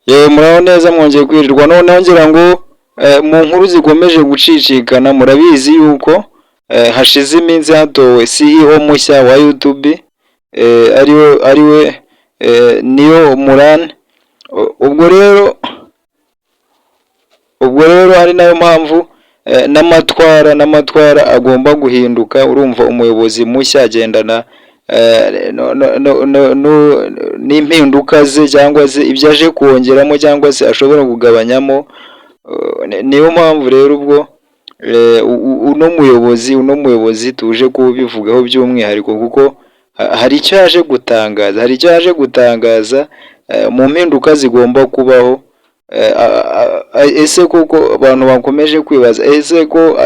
Yewe muraho neza mwongeye kwirirwa noneho ngira ngo mu nkuru zikomeje gucicikana murabizi yuko hashize iminsi hatowe CEO mushya wa YouTube ariwe Niyo Muran. Ubwo rero ari nayo mpamvu n'amatwara agomba guhinduka. Urumva umuyobozi mushya agendana n'impinduka ze cyangwa se ibyo aje kongeramo cyangwa se ashobora kugabanyamo. Niyo mpamvu rero ubwo uno muyobozi tuje kubivugaho by'umwihariko kuko hari icyo yaje gutangaza mu mpinduka zigomba kubaho. Ese koko abantu bakomeje kwibaza ese ko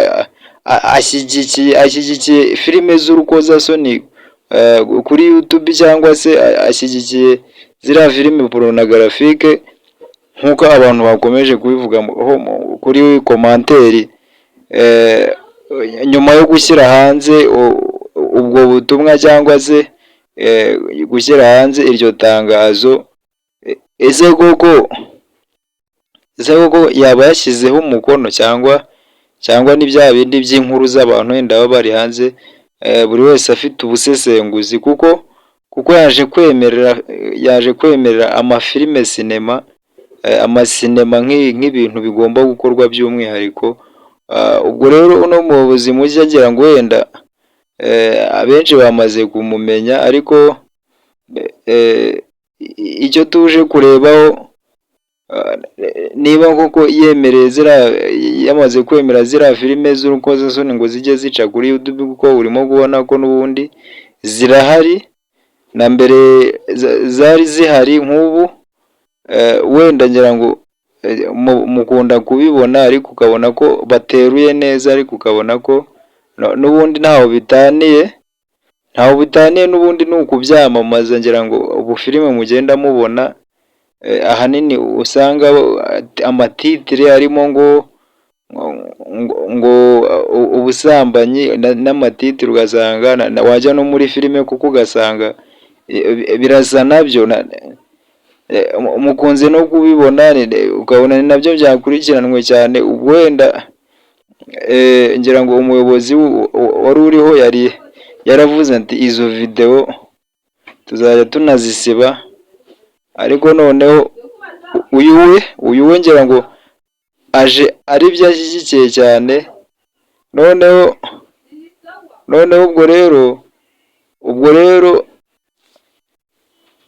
ashyigikiye filime z'urukozasoni kuri YouTube cyangwa se ashyigikiye ziriya filime porunogarafique nk'uko abantu bakomeje kubivuga kuri komanteri nyuma yo gushyira hanze ubwo butumwa cyangwa se gushyira hanze iryo tangazo. Ese koko yaba yashyizeho umukono cyangwa ni bya bindi by'inkuru z'abantu wenda baba bari hanze, buri wese afite ubusesenguzi kuko yaje kwemerera amafilime amasinema nk'ibintu bigomba gukorwa by'umwihariko. Ubwo rero uno muyobozi mushya agira ngo wenda abenshi bamaze kumumenya, ariko icyo tuje kurebaho niba koko yamaze kwemera ziriya filime z'urukozasoni ngo zijye zica kuri YouTube, kuko urimo kubona ko n'ubundi zirahari na mbere zari zihari. Nk'ubu wenda ngira ngo mukunda kubibona ariko ukabona ko bateruye neza, ariko ukabona ko n'ubundi ntaho bitaniye n'ubundi ni ukubyamamaza. Ngira ngo ubu filime mugenda mubona ahanini usanga amatitire arimo ngo ubusambanyi n'amatitire, ugasanga wajya no muri filime kuko ugasanga birasa nabyo. Mukunze no kubibona ukabona ni nabyo byakurikiranwe cyane. Wenda ngira ngo umuyobozi wari uriho yaravuze ati izo video tuzajya tunazisiba, ariko noneho uyu we ngira ngo aje ari byo ashyigikiye cyane. Noneho ubwo rero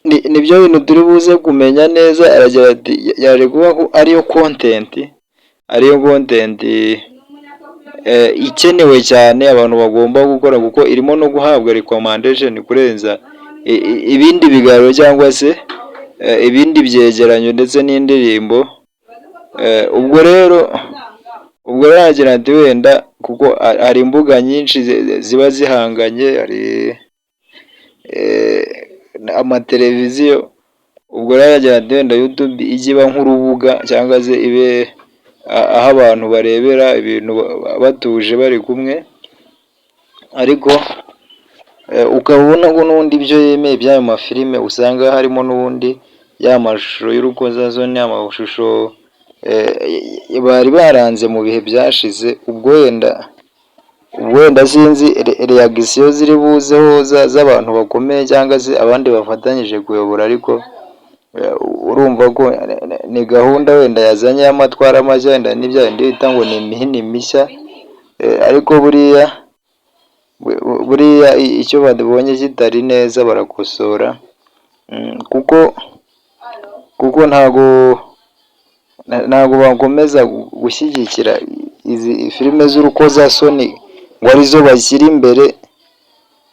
nibyo bintu turi buze kumenya neza. Aragira ati yaje kuba ko ariyo content ikenewe cyane abantu bagomba gukora, kuko irimo no guhabwa recommendation kurenza ibindi biganiro cyangwa se ibindi byegeranyo ndetse n'indirimbo. Ubwo rero aragira ati wenda kuko hari imbuga nyinshi ziba zihanganye, hari amateleviziyo. Ubwo rero aragira ati wenda YouTube ijye iba nk'urubuga cyangwa se ibe aho abantu barebera ibintu batuje bari kumwe, ariko ukabona ko n'ubundi ibyo yemeye by'ayo mafilime usanga harimo n'ubundi ya mashusho y'urukozasoni, amashusho bari baranze mu bihe byashize. Ubwo wenda sinzi reaction ziri buzeho z'abantu bakomeye cyangwa se abandi bafatanyije kuyobora, ariko urumva ko ni gahunda wenda yazanye y'amatwara mashya, wenda n'ibya bindi bita ngo ni imihini mishya. Ariko buriya icyo babonye kitari neza barakosora, kuko ntago bakomeza gushyigikira izi filime z'urukozasoni ngo arizo bashyira imbere,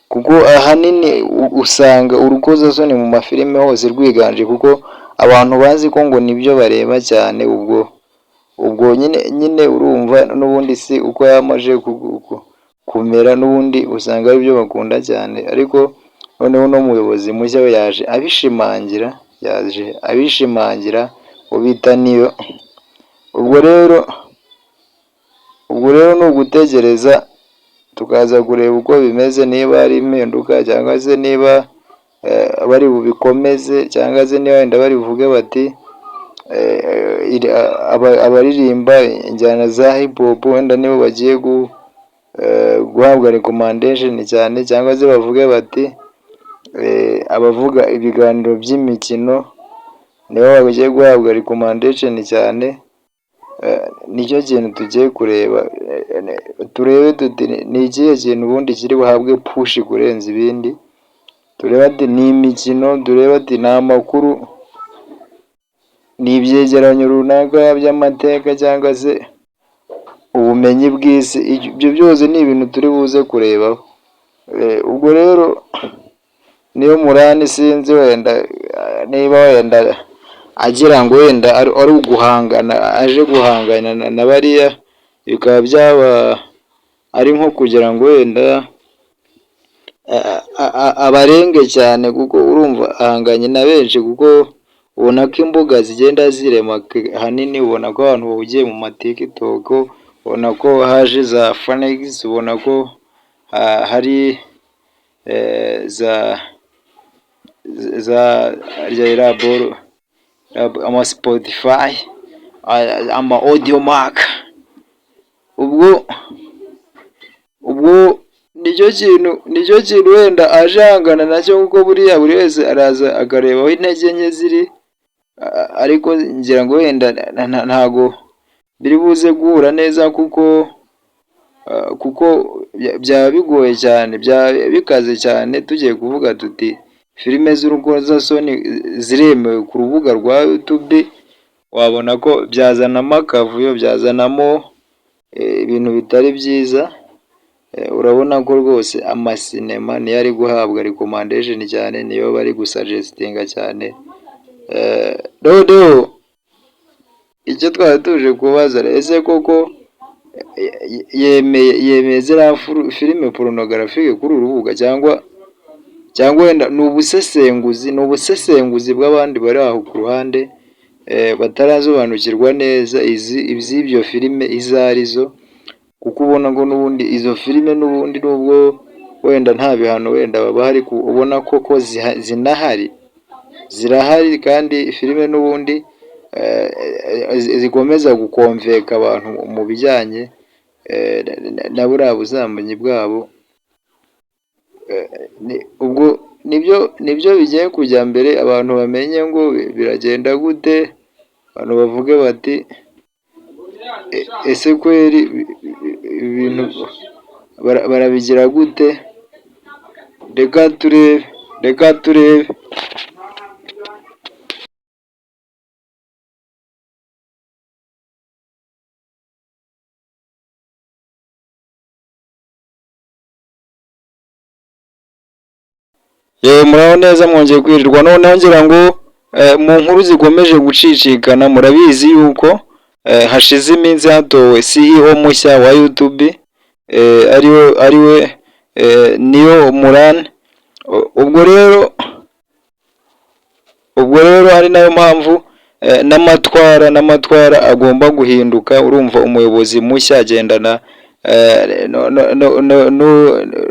kuko ahanini usanga urukozasoni mu mafilime hose rwiganje, kuko abantu bazi ko ngo nibyo bareba cyane. Ubwo nyine urumva n'ubundi si uko yamaje kumera, n'ubundi usanga ari byo bakunda cyane. Ariko noneho no muyobozi mushya we yaje abishimangira ubita Niyo. Ubwo rero ni ugutegereza tukaza kureba uko bimeze, niba ari impinduka cyangwa se niba bari bubikomeze cyangwa se niba wenda bari buvuge bati abaririmba injyana za hip hop wenda nibo bagiye guhabwa recommendation cyane, cyangwa se bavuge bati abavuga ibiganiro by'imikino nibo bagiye guhabwa recommendation cyane. Nicyo kintu tugiye kureba, turebe tuti ni ikihe kintu ubundi kiri buhabwe push kurenza ibindi. Turebe ati ni imikino, turebe ati ni amakuru, ni ibyegeranyo runaka by'amateka, cyangwa se ubumenyi bw'isi. Ibyo byose ni ibintu turi buze kurebaho. Ubwo rero niyo Murani sinzi wenda niba wenda agira ngo wenda ari uguhangana, aje guhangana na bariya, bikaba byaba ari nko kugira ngo wenda abarenge cyane, kuko urumva ahanganye na benshi, kuko ubona ko imbuga zigenda zirema ahanini, ubona ko abantu bahugiye mu matiktok, ubona ko haje za Phanex, ubona ko hari za ama Spotify, ama Audiomack. Ubwo nicyo kintu wenda aje ahangana nacyo, kuko buriya buri wese araza akareba aho intege nke ziri, ariko ngira ngo wenda ntago biri buze guhura neza, kuko byaba bigoye cyane, byaba bikaze cyane. Tugiye kuvuga tuti filime z'urukozasoni ziremewe ku rubuga rwa YouTube, wabona ko byazanamo akavuyo, byazanamo ibintu bitari byiza. Urabona ko rwose amasinema niyo ari guhabwa recommendation cyane, niyo bari gusuggestinga cyane. Noneho icyo twari tuje kubaza, ese koko yemeye ziriya filime porunogarafique kuri uru rubuga, cyangwa wenda ni ubusesenguzi bw'abandi bari aho ku ruhande, batarasobanukirwa neza iby'ibyo filime izo arizo, kuko ubona ngo n'ubundi izo filime n'ubundi nubwo wenda nta bihano wenda baba hari, ubona koko zirahari, kandi filime n'ubundi zikomeza gukomveka abantu mu bijyanye na buriya busambanyi bwabo. Ubwo nibyo bigiye kujya mbere, abantu bamenye ngo biragenda gute, abantu bavuge bati ese kweri ibintu barabigira gute. Reka turebe. Yewe muraho neza, mwongeye kwirirwa. Noneho ngira ngo mu nkuru zikomeje gucicikana, murabizi yuko hashize iminsi hatowe CEO mushya wa YouTube, ariwe niyo Murani. Ubwo rero ari nayo mpamvu n'amatwara agomba guhinduka. Urumva umuyobozi mushya agendana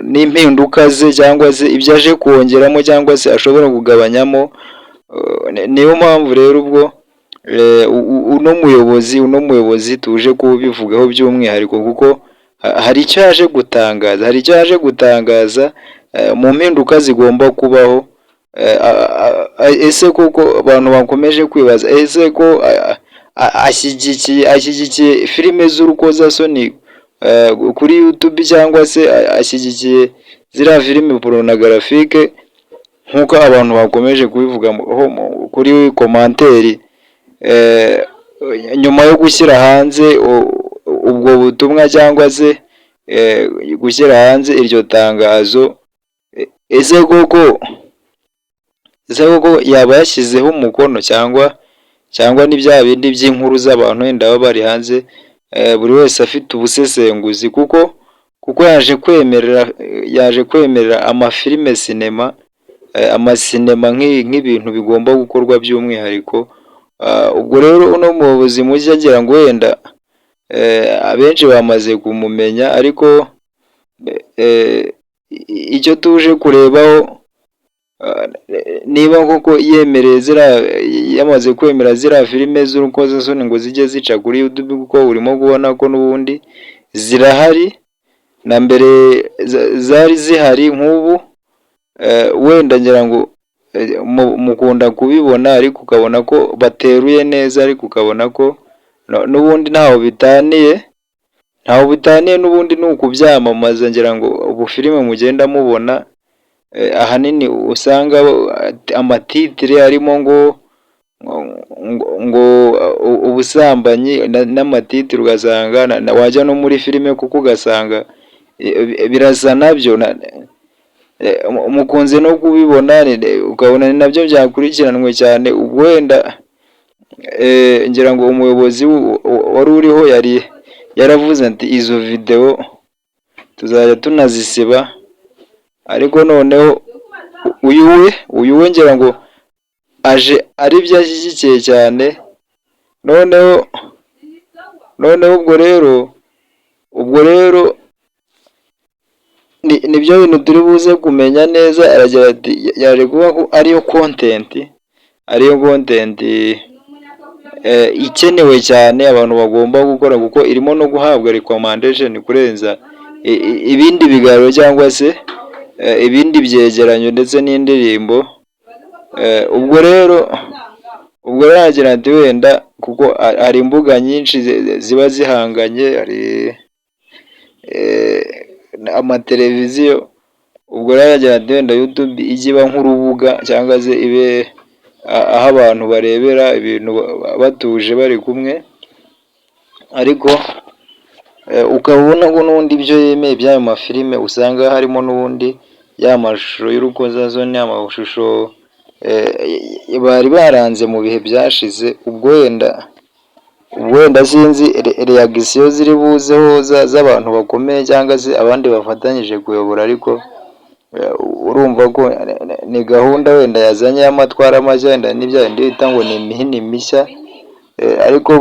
n'impinduka ze, cyangwa se ibyo aje kongeramo, cyangwa se ashobora kugabanyamo. Niyo mpamvu rero ubwo uno muyobozi tuje kubivugaho by'umwihariko, kuko hari icyo yaje gutangaza mu mpinduka zigomba kubaho. Ese koko abantu bakomeje kwibaza, ese ko ashyigikiye filime z'urukozasoni kuri YouTube, cyangwa se ashyigikiye ziriya filime porunogarafique nk'uko abantu bakomeje kubivuga kuri komanteri, nyuma yo gushyira hanze ubwo butumwa, cyangwa se gushyira hanze iryo tangazo. Ese koko yaba yashyizeho umukono, cyangwa ni bya bindi by'inkuru z'abantu wenda baba bari hanze, buri wese afite ubusesenguzi, kuko yaje kwemerera amafilime amasinema nk'ibintu bigomba gukorwa by'umwihariko. Ubwo rero uno muyobozi mushya agira ngo wenda abenshi bamaze kumumenya, ariko icyo tuje kurebaho niba koko yamaze kwemera ziriya filime z'urukozasoni ngo zijye zica kuri YouTube, kuko urimo kubona ko n'ubundi zirahari na mbere zari zihari nk'ubu. Wenda ngira ngo mukunda kubibona, ariko ukabona ko bateruye neza, ariko ukabona ko n'ubundi ntaho bitaniye n'ubundi ni ukubyamamaza. Ngira ngo ubu filime mugenda mubona ahanini usanga amatitire arimo ngo ubusambanyi n'amatitire, ugasanga wajya no muri filime kuko ugasanga birasa nabyo. Mukunze no kubibona, ukabona ni nabyo byakurikiranwe cyane. Ubwo wenda ngira ngo umuyobozi wari uriho yari yaravuze ati izo video tuzajya tunazisiba, ariko noneho uyu we ngira ngo aje ari byo ashyigikiye cyane. Noneho ubwo rero nibyo bintu turi buze kumenya neza. Aragira ati yaje kuba ko ariyo content ikenewe cyane abantu bagomba gukora, kuko irimo no guhabwa recommendation kurenza ibindi biganiro cyangwa se ibindi byegeranyo ndetse n'indirimbo. Ubwo rero aragira ati wenda kuko hari imbuga nyinshi ziba zihanganye, hari amateleviziyo. Ubwo rero aragira ati wenda YouTube ijye iba nk'urubuga cyangwa se ibe aho abantu barebera ibintu batuje bari kumwe, ariko ukaba ubona ko n'ubundi ibyo yemeye by'ayo mafilime usanga harimo n'ubundi ya mashusho y'urukozasoni, amashusho bari baranze mu bihe byashize. Ubwo wenda sinzi reagisiyo ziri buzeho z'abantu bakomeye cyangwa se abandi bafatanyije kuyobora, ariko urumva ko ni gahunda wenda yazanye y'amatwara mashya, wenda n'ibya bindi bita ngo ni imihini mishya. Ariko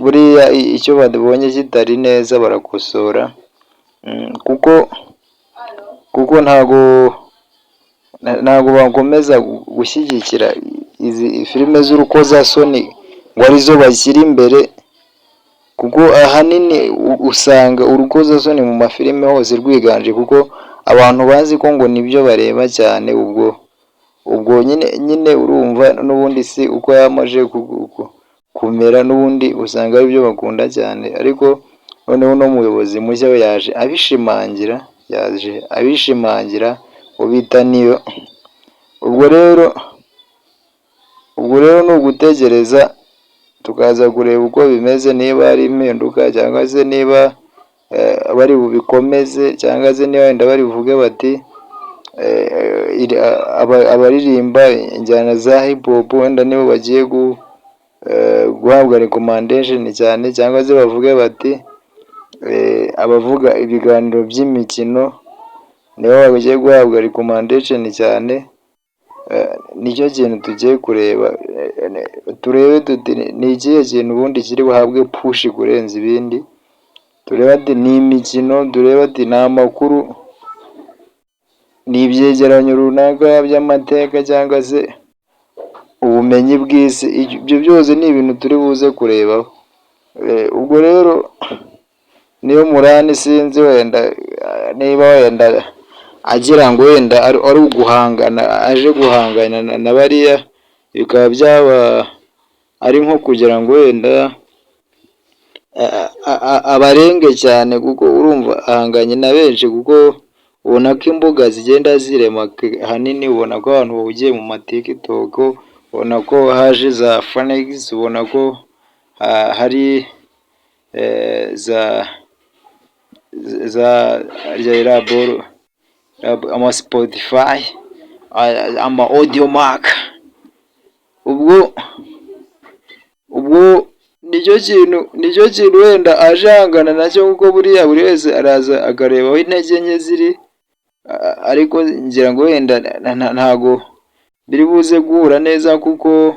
buriya icyo babonye kitari neza barakosora, kuko ntago bakomeza gushyigikira izi filime z'urukozasoni ngo arizo bashyira imbere, kuko ahanini usanga urukozasoni mu mafilime hose rwiganje, kuko abantu bazi ko ngo nibyo bareba cyane. Ubwo nyine urumva n'ubundi si uko yamaje kumera, n'ubundi usanga ari byo bakunda cyane. Ariko noneho n'umuyobozi mushya we yaje abishimangira ubita niyo. Ubwo rero ni ugutegereza tukaza kureba uko bimeze, niba hari impinduka cyangwa se niba bari bubikomeze, cyangwa se niba wenda bari buvuge bati abaririmba injyana za hip hop wenda nibo bagiye guhabwa recommendation cyane, cyangwa se bavuge bati abavuga ibiganiro by'imikino nibo bagiye guhabwa recommendation cyane. Nicyo kintu tugiye kureba, turebe tuti ni ikihe kintu ubundi kiri buhabwe push kurenza ibindi. Turebe ati ni imikino, turebe ati ni amakuru, ni ibyegeranyo runaka by'amateka, cyangwa se ubumenyi bw'isi. Ibyo byose ni ibintu turi buze kurebaho. Ubwo rero niyo Murani sinzi wenda niba wenda agira ngo wenda ari uguhangana, aje guhangana na bariya, bikaba byaba ari nko kugira ngo wenda abarenge cyane, kuko urumva ahanganye na benshi, kuko ubona ko imbuga zigenda zirema ahanini. Ubona ko abantu bahugiye mu matiktok, ubona ko haje za Phoenix, ubona ko hari za Raboro, ama Spotify, ama Audiomack. Ubwo nicyo kintu wenda aje ahangana nacyo, kuko buriya buri wese araza akareba aho intege nke ziri. Ariko ngira ngo wenda ntago biri buze guhura neza, kuko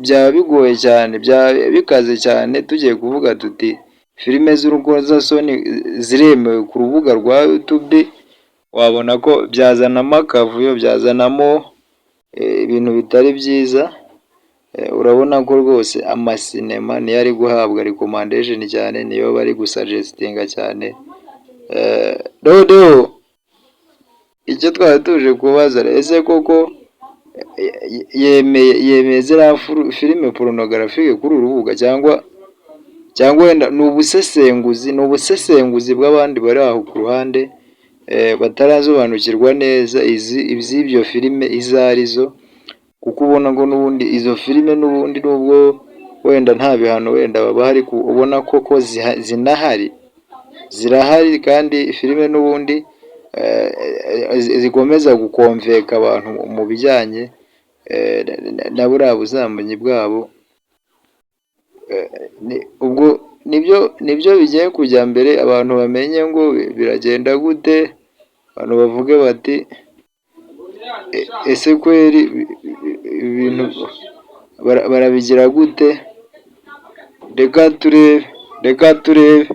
byaba bigoye cyane, byaba bikaze cyane tugiye kuvuga tuti filime z'urukozasoni ziremewe ku rubuga rwa YouTube, wabona ko byazanamo akavuyo, byazanamo ibintu bitari byiza. Urabona ko rwose amasinema niyo ari guhabwa recommendation cyane, niyo bari gusuggestinga cyane. Noneho icyo twari tuje kubaza, ese koko yemeye ziriya filime porunogarafique kuri uru rubuga, cyangwa wenda ni ubusesenguzi bw'abandi bari aho ku ruhande batarasobanukirwa neza iby'ibyo filime izo arizo, kuko ubona ngo n'ubundi izo filime n'ubundi nubwo wenda nta bihano wenda baba hari, ubona koko zirahari kandi filime n'ubundi zikomeza gukomveka abantu mu bijyanye na buriya busambanyi bwabo. Ubwo nibyo bigiye kujya mbere, abantu bamenye ngo biragenda gute, abantu bavuge bati ese kweri ibintu barabigira gute. Reka turebe.